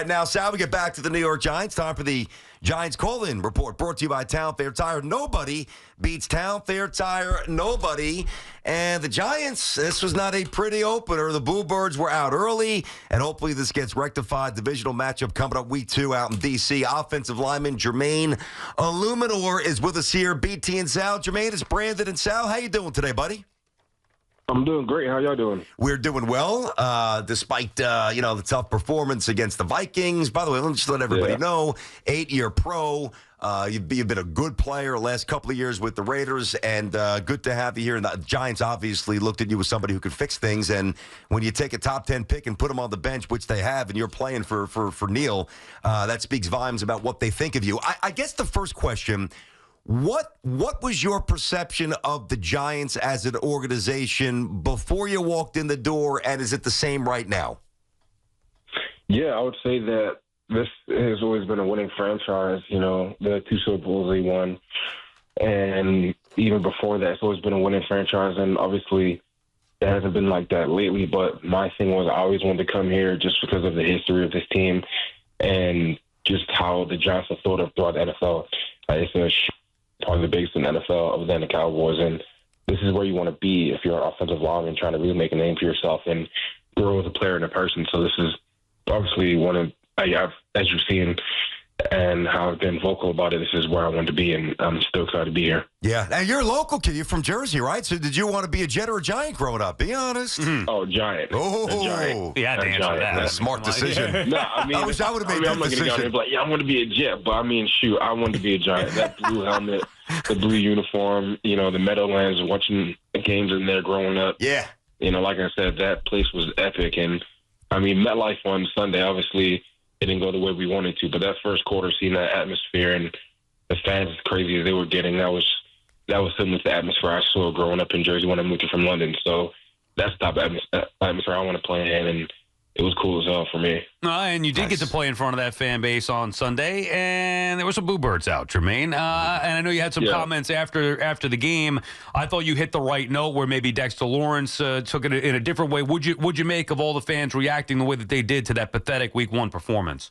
right, now, Sal, we get back to the New York Giants. Time for the Giants call-in report brought to you by Town Fair Tire. Nobody beats Town Fair Tire. Nobody. And the Giants, this was not a pretty opener. The Bluebirds were out early, and hopefully this gets rectified. Divisional matchup coming up week 2 out in D.C. Offensive lineman Jermaine Eluemunor is with us here. BT and Sal. Jermaine, it's Brandon and Sal. How you doing today, buddy? I'm doing great. How y'all doing? We're doing well, despite, the tough performance against the Vikings. By the way, let's just let everybody know, 8-year pro. You've been a good player last couple of years with the Raiders, and good to have you here. And the Giants obviously looked at you as somebody who could fix things. And when you take a top 10 pick and put them on the bench, which they have, and you're playing for Neil, that speaks volumes about what they think of you. I guess the first question, What was your perception of the Giants as an organization before you walked in the door, and is it the same right now? Yeah, I would say that this has always been a winning franchise. The 2 Super Bowls they won, and even before that, it's always been a winning franchise. And obviously, it hasn't been like that lately. But my thing was, I always wanted to come here just because of the history of this team and just how the Giants are thought of throughout the NFL. It's a probably the biggest in the NFL other than the Cowboys. And this is where you want to be if you're an offensive lineman trying to really make a name for yourself and grow as a player and a person. So this is obviously one of, as you've seen and how I've been vocal about it, this is where I want to be, and I'm still excited to be here. Yeah. Now, you're a local kid. You're from Jersey, right? So did you want to be a Jet or a Giant growing up? Be honest. Mm-hmm. Oh, Giant. Oh, Giant. Yeah, to answer that. That's a smart decision. No, I wish I would have made that decision. I'm not going to I want to be a Jet, but I wanted to be a Giant. That blue helmet, the blue uniform, the Meadowlands, watching the games in there growing up. Yeah. Like I said, that place was epic. And, MetLife on Sunday, obviously, it didn't go the way we wanted to, but that first quarter, seeing that atmosphere and the fans as crazy as they were getting, that was similar to the atmosphere I saw growing up in Jersey when I moved here from London. So that's the type of atmosphere I want to play in, and it was cool as hell for me. And you did get to play in front of that fan base on Sunday, and there were some Bluebirds out, Jermaine. And I know you had some comments after the game. I thought you hit the right note where maybe Dexter Lawrence took it in a different way. What'd you make of all the fans reacting the way that they did to that pathetic Week 1 performance?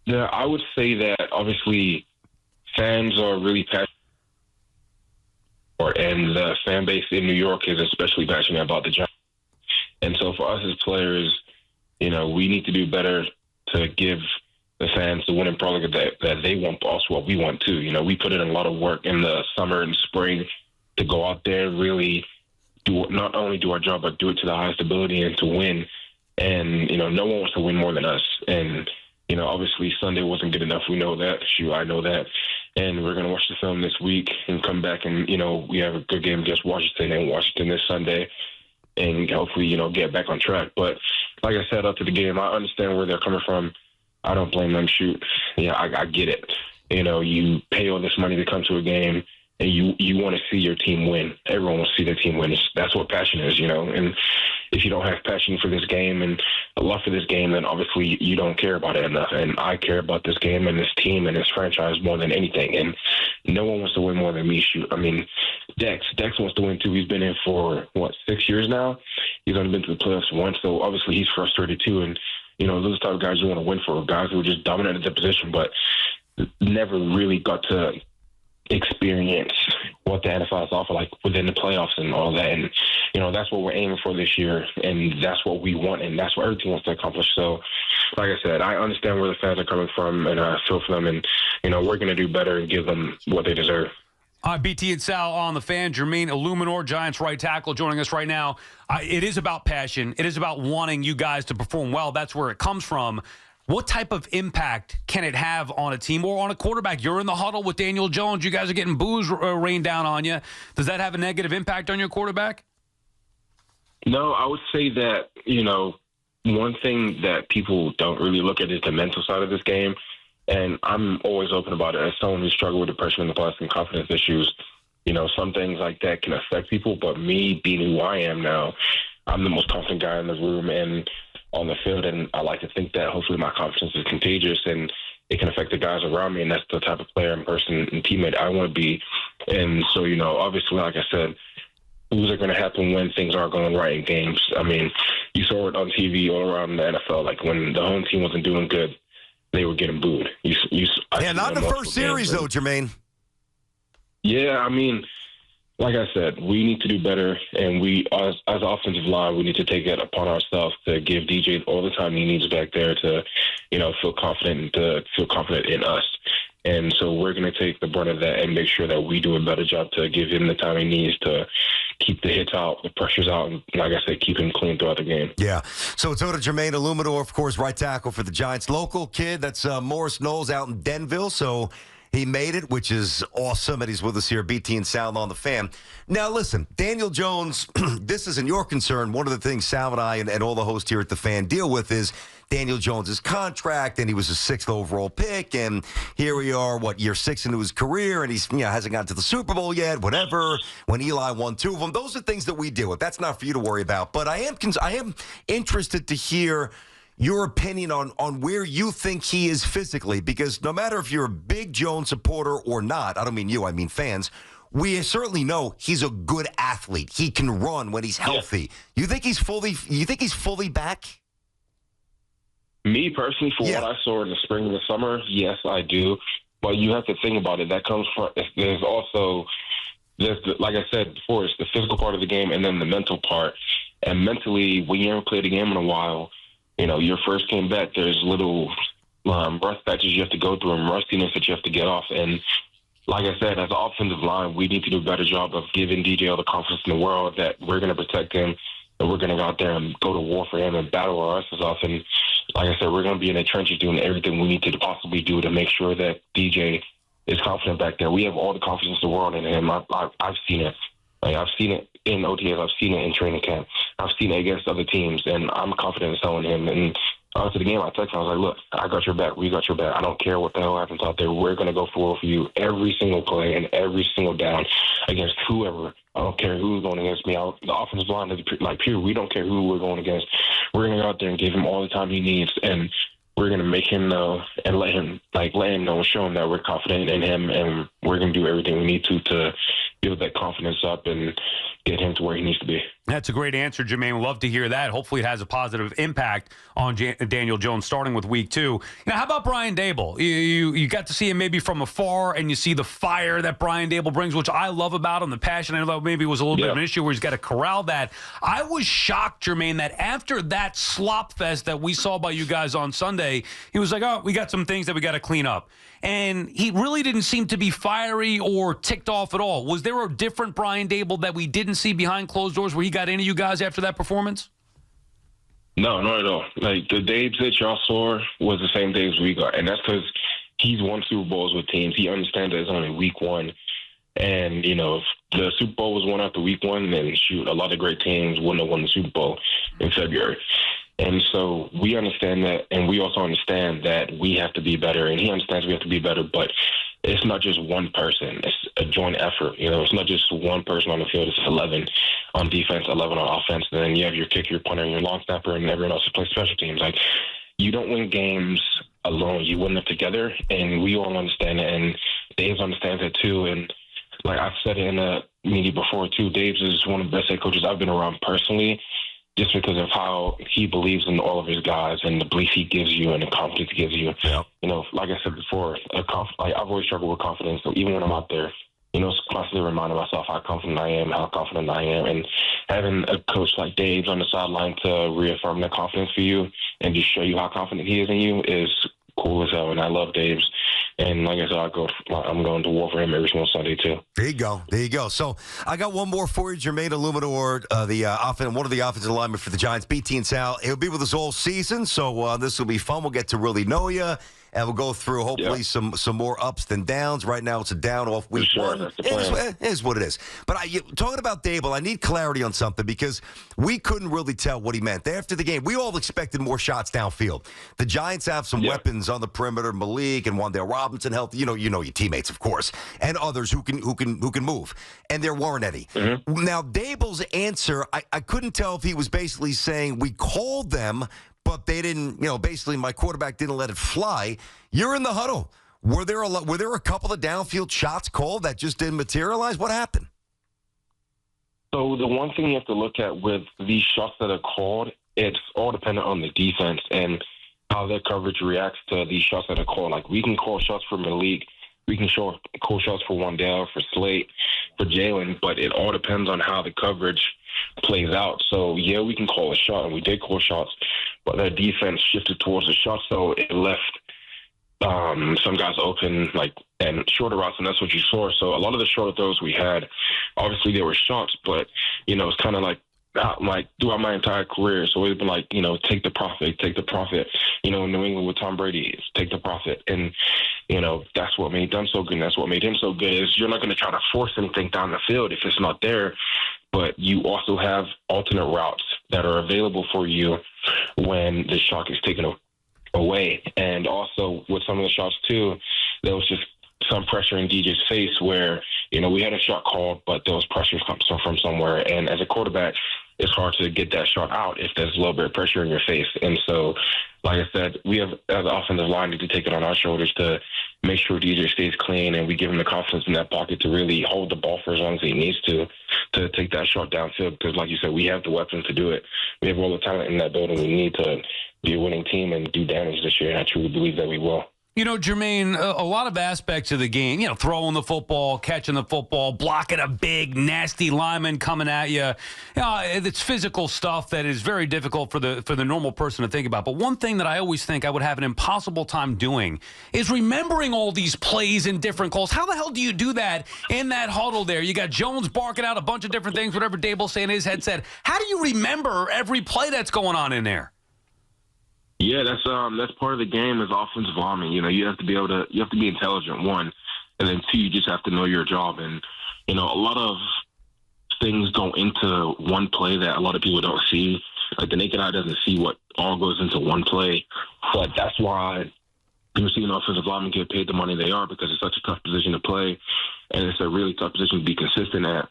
Yeah, I would say that obviously fans are really passionate, and the fan base in New York is especially passionate about the Giants. And so for us as players, we need to do better to give the fans the winning product that they want, but also what we want too. We put in a lot of work in the summer and spring to go out there, really not only do our job, but do it to the highest ability and to win. And, no one wants to win more than us. And, obviously Sunday wasn't good enough. We know that. I know that. And we're going to watch the film this week and come back and, we have a good game against Washington this Sunday. And hopefully, get back on track. But like I said, after the game, I understand where they're coming from. I don't blame them. I get it. You pay all this money to come to a game, and you want to see your team win. Everyone wants to see their team win. That's what passion is, And if you don't have passion for this game and a love for this game, then obviously you don't care about it enough. And I care about this game and this team and this franchise more than anything. And no one wants to win more than me. Dex wants to win too. He's been in for 6 years now. He's only been to the playoffs once, so obviously he's frustrated too. And those type of guys you want to win for, guys who are just dominant at the position, but never really got to experience what the NFL has offered, like within the playoffs and all that. And that's what we're aiming for this year, and that's what we want, and that's what every team wants to accomplish. So, like I said, I understand where the fans are coming from, and I feel for them, and we're going to do better and give them what they deserve. BT and Sal on the Fan. Jermaine Eluemunor, Giants right tackle, joining us right now. It is about passion. It is about wanting you guys to perform well. That's where it comes from. What type of impact can it have on a team or on a quarterback? You're in the huddle with Daniel Jones. You guys are getting boos rained down on you. Does that have a negative impact on your quarterback? No, I would say that, one thing that people don't really look at is the mental side of this game. And I'm always open about it. As someone who struggled with depression in the past and confidence issues, some things like that can affect people. But me being who I am now, I'm the most confident guy in the room and on the field. And I like to think that hopefully my confidence is contagious and it can affect the guys around me. And that's the type of player and person and teammate I want to be. And so, obviously, like I said, moves are going to happen when things aren't going right in games. I mean, you saw it on TV all around the NFL. Like when the home team wasn't doing good, they were getting booed. Not in the first series, though, Jermaine. Yeah, I mean, like I said, we need to do better, and we, as offensive line, we need to take it upon ourselves to give DJ all the time he needs back there to, feel confident in us. And so we're going to take the brunt of that and make sure that we do a better job to give him the time he needs to keep the hits out, the pressures out, and like I said, keep him clean throughout the game. Yeah. So it's over to Jermaine Eluemunor, of course, right tackle for the Giants. Local kid, that's Morris Knowles out in Denville. So he made it, which is awesome, and he's with us here, BT and Sal on the Fan. Now, listen, Daniel Jones, this isn't your concern. One of the things Sal and I and all the hosts here at the Fan deal with is Daniel Jones' contract, and he was a 6th overall pick, and here we are, year 6 into his career, and he's hasn't gotten to the Super Bowl yet, whatever, when Eli won 2 of them. Those are things that we deal with. That's not for you to worry about. But I am interested to hear your opinion on where you think he is physically, because no matter if you're a big Jones supporter or not, I don't mean you, I mean fans, we certainly know he's a good athlete. He can run when he's healthy. Yeah. You think he's fully back? Me personally, for what I saw in the spring and the summer, yes, I do. But you have to think about it. That comes from like I said before, it's the physical part of the game and then the mental part. And mentally, when you haven't played a game in a while, your first game back, there's little rust patches you have to go through and rustiness that you have to get off. And like I said, as an offensive line, we need to do a better job of giving DJ all the confidence in the world that we're going to protect him and we're going to go out there and go to war for him and battle our asses off. And like I said, we're going to be in the trenches doing everything we need to possibly do to make sure that DJ is confident back there. We have all the confidence in the world in him. I've seen it. I've seen it in OTAs. I've seen it in training camp. I've seen it against other teams, and I'm confident in telling him. And after the game, I texted him. I was like, look, I got your back. We got your back. I don't care what the hell happens out there. We're going to go forward for you every single play and every single down against whoever. I don't care who's going against me. The offensive line is pure. We don't care who we're going against. We're going to go out there and give him all the time he needs, and we're going to make him know and let him know and show him that we're confident in him, and we're going to do everything we need to build that confidence up and get him to where he needs to be. That's a great answer, Jermaine. We'd love to hear that. Hopefully it has a positive impact on Daniel Jones starting with week 2. How about Brian Dable? You got to see him maybe from afar, and you see the fire that Brian Dable brings, which I love about him, the passion. I know maybe it was a little bit of an issue where he's got to corral that. I was shocked, Jermaine, that after that slop fest that we saw by you guys on Sunday, he was like, oh, we got some things that we got to clean up. And he really didn't seem to be fiery or ticked off at all. Was there a different Brian Dable that we didn't see behind closed doors where he got into you guys after that performance? No, not at all. Like, the Dave that y'all saw was the same Daves we got. And that's because he's won Super Bowls with teams. He understands that it's only week 1. And, if the Super Bowl was won after week 1, then shoot, a lot of great teams wouldn't have won the Super Bowl in February. And so we understand that, and we also understand that we have to be better, and he understands we have to be better, but it's not just one person. It's a joint effort. It's not just one person on the field. It's 11 on defense, 11 on offense, and then you have your kicker, your punter, and your long snapper, and everyone else who plays special teams. Like, you don't win games alone. You win them together, and we all understand it, and Dave understands it too. And like I've said it in the media before too, Dave is one of the best head coaches I've been around personally, just because of how he believes in all of his guys and the belief he gives you and the confidence he gives you. Yeah. Like I said before, I've always struggled with confidence. So even when I'm out there, constantly reminding myself how confident I am, and having a coach like Dave on the sideline to reaffirm that confidence for you and just show you how confident he is in you is cool as hell. And I love Dave's. And like I said, I'm going to war for him every single Sunday, too. There you go. So I got one more for you, Jermaine Eluemunor, one of the offensive linemen for the Giants, BT and Sal. He'll be with us all season, so this will be fun. We'll get to really know you, and we'll go through, hopefully, some more ups than downs. Right now, it's a down off week 1. It is what it is. But talking about Dable, I need clarity on something because we couldn't really tell what he meant. After the game, we all expected more shots downfield. The Giants have some weapons on the perimeter, Malik and Wan'Dale Robinson, healthy. You know your teammates, of course, and others who can move. And there weren't any. Mm-hmm. Now, Dable's answer, I couldn't tell if he was basically saying we called them, but they didn't, basically my quarterback didn't let it fly. You're in the huddle. Were there a couple of downfield shots called that just didn't materialize? What happened? So the one thing you have to look at with these shots that are called, it's all dependent on the defense and how their coverage reacts to these shots that are called. Like, we can call shots for Malik. We can call shots for Wandale, for Slate, for Jalen, but it all depends on how the coverage plays out. So, yeah, we can call a shot, and we did call shots, but their defense shifted towards the shot, so it left some guys open, and shorter routes, and that's what you saw. So a lot of the shorter throws we had, obviously they were shots, but, it's kind of like throughout my entire career. So it's been take the profit. In New England with Tom Brady, take the profit. And, that's what made them so good. And that's what made him so good is you're not going to try to force anything down the field if it's not there. But you also have alternate routes that are available for you when the shot is taken away. And also with some of the shots too, there was just some pressure in DJ's face where, we had a shot called, but there was pressure from somewhere. And as a quarterback, it's hard to get that shot out if there's a little bit of pressure in your face. And so, like I said, we have, as an offensive line, need to take it on our shoulders to make sure DJ stays clean, and we give him the confidence in that pocket to really hold the ball for as long as he needs to take that shot downfield. Because, like you said, we have the weapons to do it. We have all the talent in that building we need to be a winning team and do damage this year, and I truly believe that we will. Jermaine, a lot of aspects of the game, throwing the football, catching the football, blocking a big, nasty lineman coming at you. It's physical stuff that is very difficult for the normal person to think about. But one thing that I always think I would have an impossible time doing is remembering all these plays and different calls. How the hell do you do that in that huddle there? You got Jones barking out a bunch of different things, whatever Dable's saying in his headset. How do you remember every play that's going on in there? Yeah, that's part of the game as offensive lineman. You have to be intelligent, one, and then two, you just have to know your job. And, a lot of things go into one play that a lot of people don't see. Like, the naked eye doesn't see what all goes into one play. But that's why you're seeing offensive linemen get paid the money they are, because it's such a tough position to play, and it's a really tough position to be consistent at.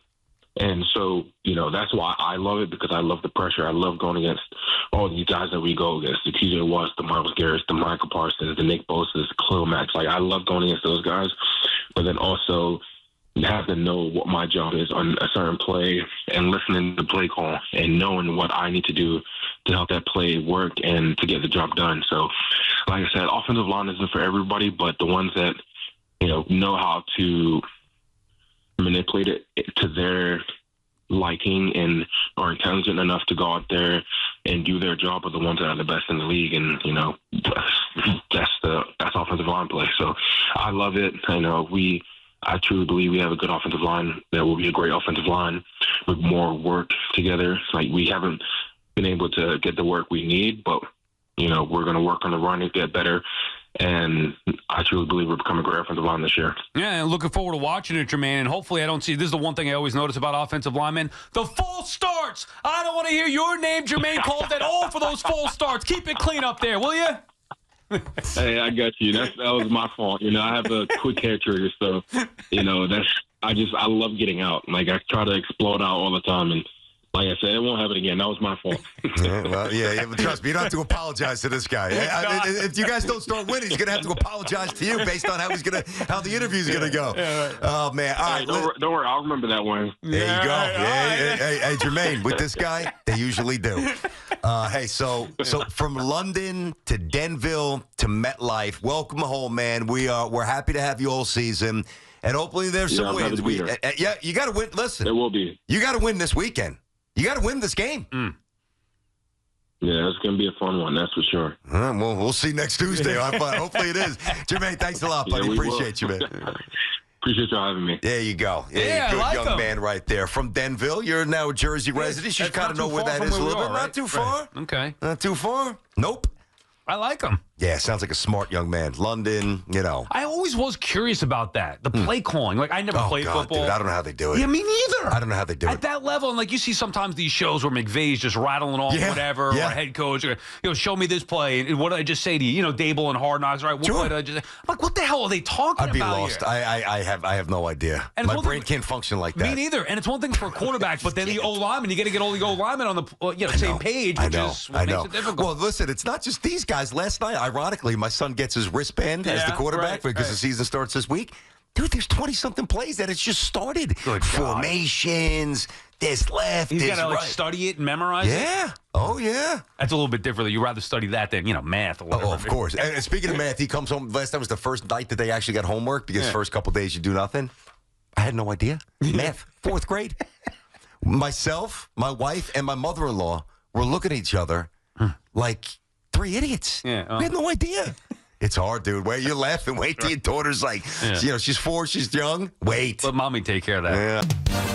And so, that's why I love it, because I love the pressure. I love going against all these guys that we go against, the TJ Watts, the Miles Garrett, the Michael Parsons, the Nick Bosa's, the Khalil Mack. I love going against those guys, but then also have to know what my job is on a certain play and listening to the play call and knowing what I need to do to help that play work and to get the job done. So, like I said, offensive line isn't for everybody, but the ones that, know how to manipulate it to their liking and are intelligent enough to go out there and do their job are the ones that are the best in the league. And, that's offensive line play. So I love it. I truly believe we have a good offensive line that will be a great offensive line with more work together. We haven't been able to get the work we need, but, we're going to work on the run and get better. And I truly believe we're becoming a great offensive line this year. Yeah, and looking forward to watching it, Jermaine. And hopefully I don't see – this is the one thing I always notice about offensive linemen. The false starts. I don't want to hear your name, Jermaine, called at all for those false starts. Keep it clean up there, will you? Hey, I got you. That was my fault. I have a quick hair trigger, so, I love getting out. I try to explode out all the time, and like I said, it won't happen again. That was my fault. But trust me, you don't have to apologize to this guy. If you guys don't start winning, he's going to have to apologize to you based on how the interview's going to go. Yeah. Oh, man. All right. Don't worry. I'll remember that one. There you go. Hey, Jermaine, with this guy, they usually do. So from London to Denville to MetLife, welcome home, man. We're happy to have you all season, and hopefully there's some wins. You got to win. Listen, there will be. You got to win this weekend. You got to win this game. Yeah, it's going to be a fun one, that's for sure. Well, we'll see next Tuesday. Hopefully it is. Jermaine, thanks a lot, buddy. Appreciate you, man. Appreciate you having me. There you go. Yeah, good like young him. Man right there. From Denville. You're now a Jersey resident. You kind of know where that is a little bit. Not too far. Right. Okay. Not too far. Nope. I like him. Yeah, sounds like a smart young man. London, I always was curious about that. The play calling. I never played football. Dude, I don't know how they do it. Yeah, me neither. I don't know how they do it. At that level, and you see sometimes these shows where McVay's just rattling off whatever, or head coach, or, show me this play. And what did I just say to you? Dable and Hard Knocks, right? What play did I just say? I'm like, what the hell are they talking about? I'd be lost. Here? I have no idea. And my brain can't function like that. Me neither. And it's one thing for a quarterback, but then the O-lineman, you got to get all the O-linemen on the same page, which is what makes it difficult. Well, listen, it's not just these guys. Last night, ironically, my son gets his wristband as the quarterback because the season starts this week. Dude, there's 20-something plays that it's just started. Good Formations, this left, He's this got to right. study it and memorize it? Yeah. Oh, yeah. That's a little bit different. You'd rather study that than, math or whatever. Oh, of course. And speaking of math, he comes home. Last time was the first night that they actually got homework because first couple days you do nothing. I had no idea. Math, 4th grade. Myself, my wife, and my mother-in-law were looking at each other like 3 idiots. Yeah, We had no idea. It's hard, dude. Wait, you're laughing. Wait till your daughter's like, she's 4, she's young. Wait. Let mommy take care of that. Yeah.